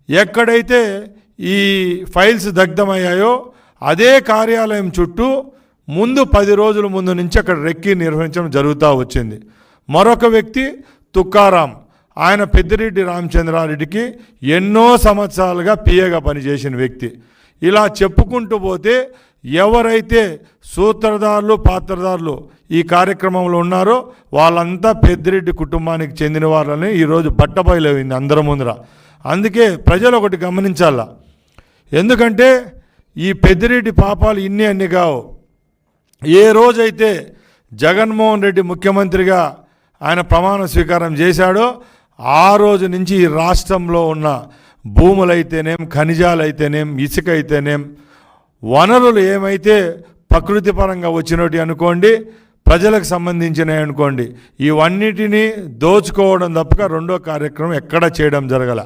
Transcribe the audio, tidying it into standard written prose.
ఎక్కడైతే ఈ ఫైల్స్ దగ్ధమయ్యాయో అదే కార్యాలయం చుట్టూ ముందు 10 రోజుల ముందు నుంచి అక్కడ రెక్కి నిర్వహించడం జరుగుతూ వచ్చింది. మరొక వ్యక్తి తుకారాం, ఆయన పెద్దిరెడ్డి రామచంద్రారెడ్డికి ఎన్నో సంవత్సరాలుగా పిఏగా పనిచేసిన వ్యక్తి. ఇలా చెప్పుకుంటూ పోతే ఎవరైతే సూత్రధారులు పాత్రధారులు ఈ కార్యక్రమంలో ఉన్నారో వాళ్ళంతా పెద్దిరెడ్డి కుటుంబానికి చెందిన వాళ్ళని ఈరోజు బట్టబయలైంది అందరి ముందర. అందుకే ప్రజలు ఒకటి గమనించాల, ఎందుకంటే ఈ పెద్దిరెడ్డి పాపాలు అన్ని కావు. ఏ రోజైతే జగన్మోహన్ రెడ్డి ముఖ్యమంత్రిగా ఆయన ప్రమాణ స్వీకారం చేశాడో ఆ రోజు నుంచి ఈ రాష్ట్రంలో ఉన్న భూములైతేనేం, ఖనిజాలైతేనేం, ఇసుక అయితేనేం, వనరులు ఏమైతే ప్రకృతి పరంగా వచ్చినట్టు అనుకోండి, ప్రజలకు సంబంధించినవి అనుకోండి, ఇవన్నిటినీ దోచుకోవడం తప్పక రెండో కార్యక్రమం ఎక్కడా చేయడం జరగల.